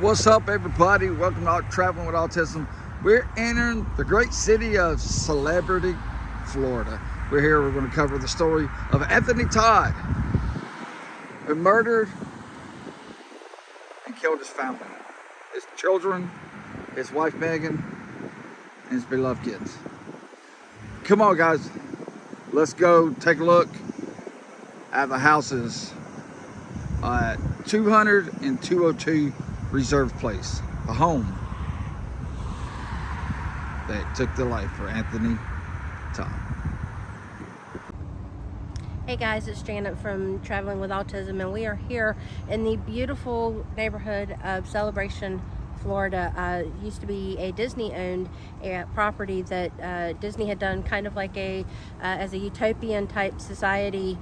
What's up, everybody? Welcome to Traveling with Autism. We're entering the great city of Celebrity, Florida. We're going to cover the story of Anthony Todt, who murdered and killed his family, his children, his wife Megan, and his beloved kids. Come on, guys. Let's go take a look at the houses at 200 and 202 Reserve Place, the home that took the life for Anthony Todt. Hey guys, it's Janet from Traveling with Autism, and we are here in the beautiful neighborhood of Celebration, Florida. Used to be a Disney-owned property that Disney had done kind of like as a utopian type society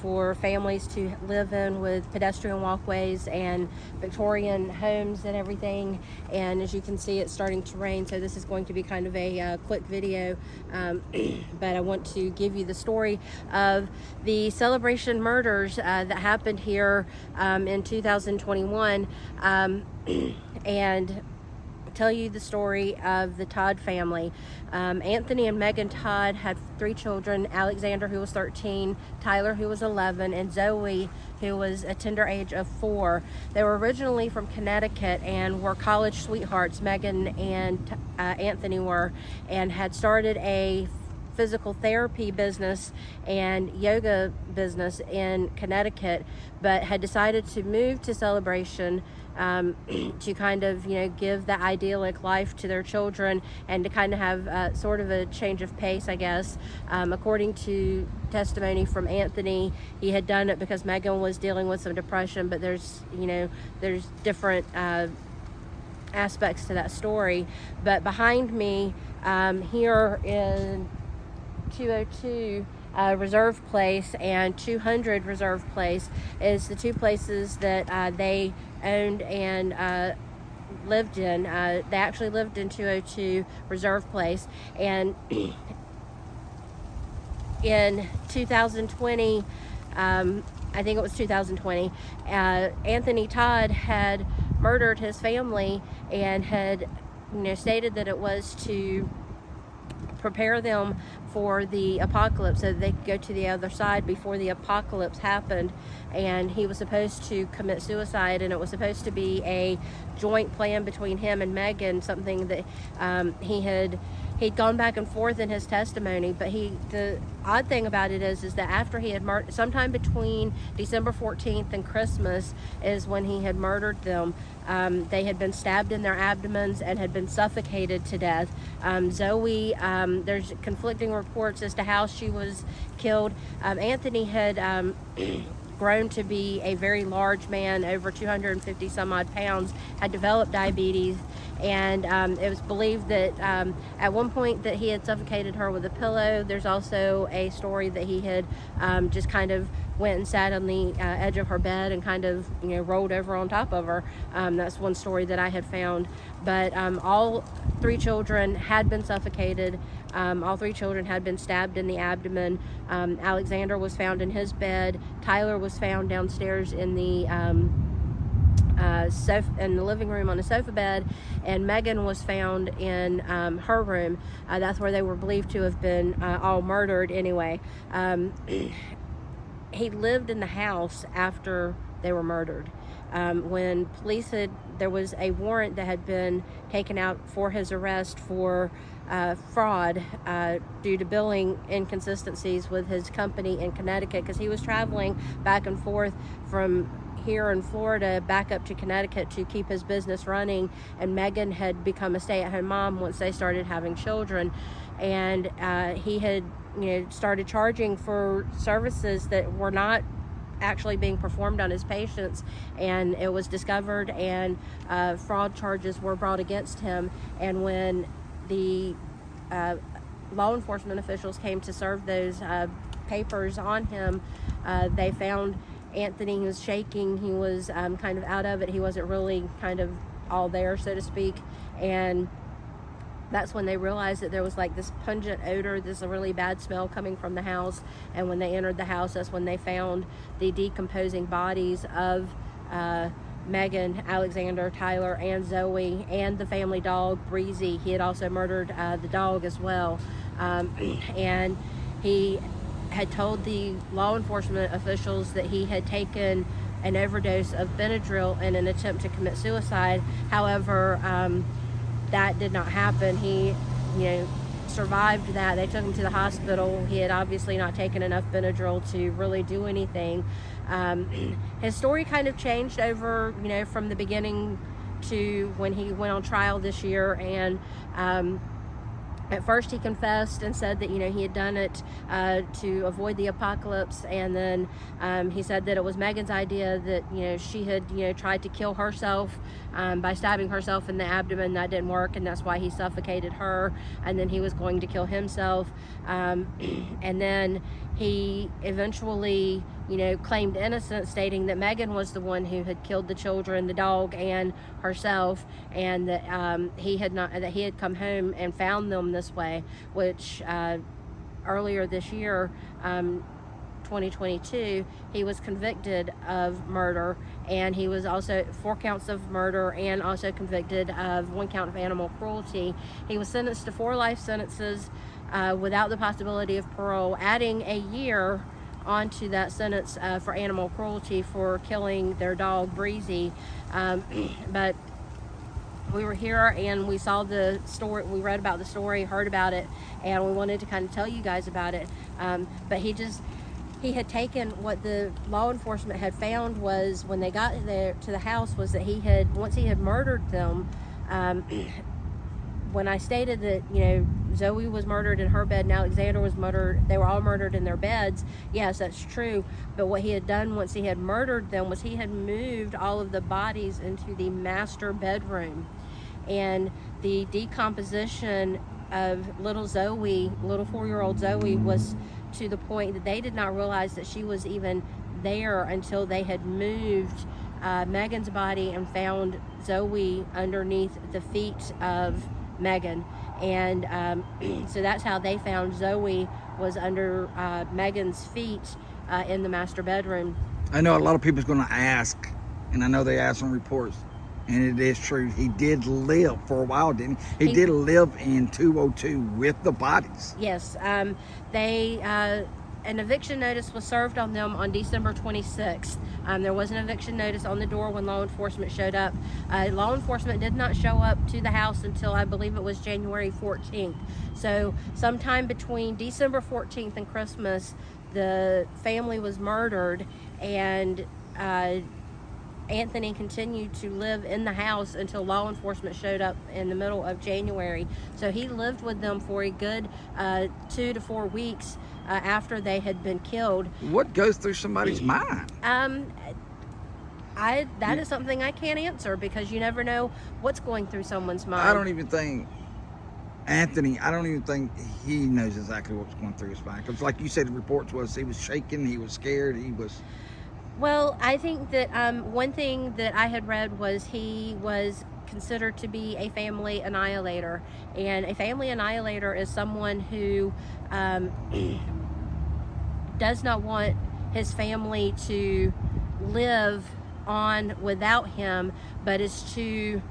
for families to live in, with pedestrian walkways and Victorian homes and everything. And as you can see, it's starting to rain, so this is going to be kind of a quick video, but I want to give you the story of the Celebration murders that happened here in 2021, and tell you the story of the Todt family. Anthony and Megan Todt had 3 children: Alexander, who was 13, Tyler, who was 11, and Zoe, who was a tender age of 4. They were originally from Connecticut and were college sweethearts, Megan and Anthony were, and had started a physical therapy business and yoga business in Connecticut, but had decided to move to Celebration to kind of, give the idyllic life to their children and to kind of have sort of a change of pace, I guess. According to testimony from Anthony, he had done it because Megan was dealing with some depression, but there's different aspects to that story. But behind me here in 202 Reserve Place and 200 Reserve Place is the 2 places that they owned and lived in. They actually lived in 202 Reserve Place, and in 2020, I think it was 2020, Anthony Todt had murdered his family and had stated that it was to prepare them for the apocalypse so that they could go to the other side before the apocalypse happened. And he was supposed to commit suicide, and it was supposed to be a joint plan between him and Megan, something that he'd gone back and forth in his testimony. But the odd thing about it is that after he had murdered, sometime between December 14th and Christmas is when he had murdered them. They had been stabbed in their abdomens and had been suffocated to death. Zoe, there's conflicting reports as to how she was killed. Anthony had grown to be a very large man, over 250 some odd pounds, had developed diabetes, and it was believed that at one point that he had suffocated her with a pillow. There's also a story that he had just kind of went and sat on the edge of her bed and kind of rolled over on top of her. That's one story that I had found. But all 3 children had been suffocated. All 3 children had been stabbed in the abdomen. Alexander was found in his bed. Tyler was found downstairs in the in the living room on a sofa bed, and Megan was found in her room. That's where they were believed to have been all murdered anyway. He lived in the house after they were murdered. When police there was a warrant that had been taken out for his arrest for fraud due to billing inconsistencies with his company in Connecticut, because he was traveling back and forth from here in Florida back up to Connecticut to keep his business running, and Megan had become a stay-at-home mom once they started having children, and he had started charging for services that were not actually being performed on his patients, and it was discovered, and fraud charges were brought against him. And when the law enforcement officials came to serve those papers on him, they found Anthony was shaking. He was kind of out of it. He wasn't really kind of all there, so to speak. And that's when they realized that there was like this pungent odor, this really bad smell coming from the house. And when they entered the house, that's when they found the decomposing bodies of Megan, Alexander, Tyler, and Zoe, and the family dog, Breezy. He had also murdered the dog as well. And he had told the law enforcement officials that he had taken an overdose of Benadryl in an attempt to commit suicide. However, that did not happen. He, survived that. They took him to the hospital. He had obviously not taken enough Benadryl to really do anything. His story kind of changed over, from the beginning to when he went on trial this year. And at first he confessed and said that, he had done it to avoid the apocalypse. And then he said that it was Megan's idea, that, she had, tried to kill herself by stabbing herself in the abdomen. That didn't work, and that's why he suffocated her. And then he was going to kill himself. And then he eventually, claimed innocence, stating that Megan was the one who had killed the children, the dog, and herself, and that he had come home and found them this way, which earlier this year, 2022, he was convicted of murder, and he was also 4 counts of murder and also convicted of 1 count of animal cruelty. He was sentenced to 4 life sentences without the possibility of parole, adding a year onto that sentence for animal cruelty for killing their dog Breezy. But we were here and we saw the story, we read about the story, heard about it, and we wanted to kind of tell you guys about it. But he had taken what the law enforcement had found was, when they got there to the house, was that once he had murdered them, when I stated that, Zoe was murdered in her bed and Alexander was murdered, they were all murdered in their beds. Yes, that's true. But what he had done once he had murdered them was he had moved all of the bodies into the master bedroom. And the decomposition of little 4-year-old Zoe, was to the point that they did not realize that she was even there until they had moved Megan's body and found Zoe underneath the feet of Megan. And so that's how they found Zoe, was under Megan's feet in the master bedroom. I know a lot of people's going to ask, and I know they ask on reports, and it is true, he did live for a while, didn't he? He did live in 202 with the bodies. Yes. An eviction notice was served on them on December 26th. There was an eviction notice on the door when law enforcement showed up. Law enforcement did not show up to the house until, I believe it was January 14th. So sometime between December 14th and Christmas, the family was murdered, and Anthony continued to live in the house until law enforcement showed up in the middle of January. So he lived with them for a good 2 to 4 weeks after they had been killed. What goes through somebody's mind? That is something I can't answer, because you never know what's going through someone's mind. I don't even think he knows exactly what's going through his mind. Because like you said, the reports was he was shaking, he was scared, he was... Well, I think that one thing that I had read was he was considered to be a family annihilator. And a family annihilator is someone who does not want his family to live on without him, but is too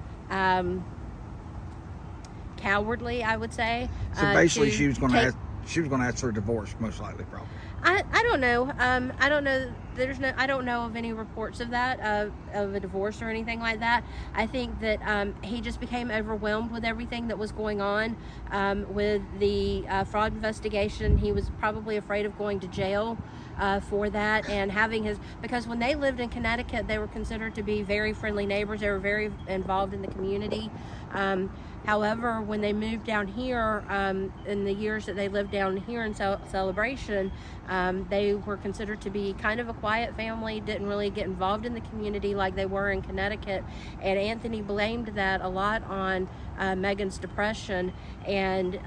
cowardly, I would say. So basically she was going to ask for a divorce, most likely, probably. I don't know. I don't know. I don't know of any reports of that, of a divorce or anything like that. I think that he just became overwhelmed with everything that was going on with the fraud investigation. He was probably afraid of going to jail for that, and because when they lived in Connecticut, they were considered to be very friendly neighbors. They were very involved in the community. However, when they moved down here, in the years that they lived down here in Celebration, they were considered to be kind of a quiet family, didn't really get involved in the community like they were in Connecticut. And Anthony blamed that a lot on Megan's depression, and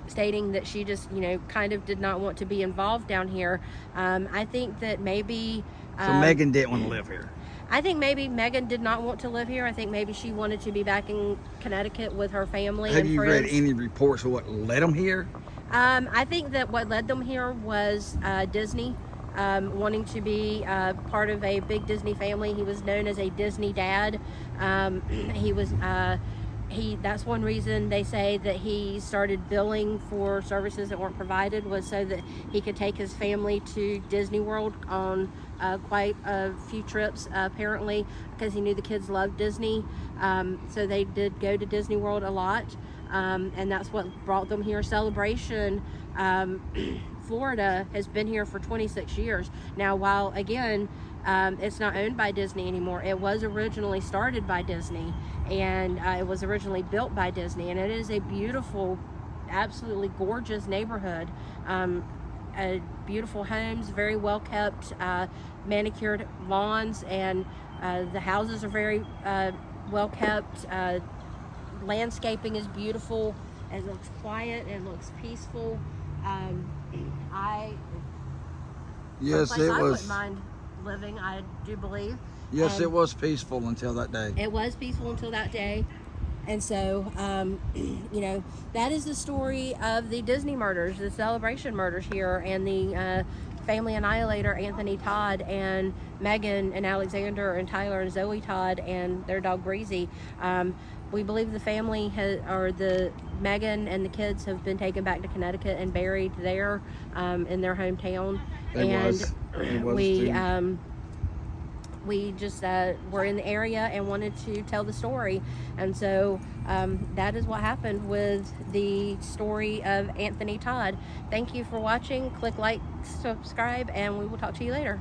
stating that she just, kind of did not want to be involved down here. I think that maybe... So Megan didn't want to live here. I think maybe Megan did not want to live here. I think maybe she wanted to be back in Connecticut with her family and friends. Have you read any reports of what led them here? I think that what led them here was Disney. wanting to be part of a big Disney family. He was known as a Disney dad. He was that's one reason they say that he started billing for services that weren't provided, was so that he could take his family to Disney World on quite a few trips, apparently, because he knew the kids loved Disney. So they did go to Disney World a lot, and that's what brought them here. Celebration Florida has been here for 26 years. Now, while again, it's not owned by Disney anymore, it was originally started by Disney, and it was originally built by Disney, and it is a beautiful, absolutely gorgeous neighborhood. Beautiful homes, very well kept, manicured lawns, and the houses are very well kept. Landscaping is beautiful, and it looks quiet and looks peaceful. Yes, it I was. wouldn't mind living, I do believe. Yes, And it was peaceful until that day. it was peaceful until that day. And so, you know, that is the story of the Disney murders, the Celebration murders here, and the family annihilator, Anthony Todt, and Megan and Alexander and Tyler and Zoe Todd and their dog Breezy. We believe the family or the Megan and the kids have been taken back to Connecticut and buried there in their hometown. We just were in the area and wanted to tell the story, and so that is what happened with the story of Anthony Todt. Thank you for watching. Click like, subscribe, and we will talk to you later.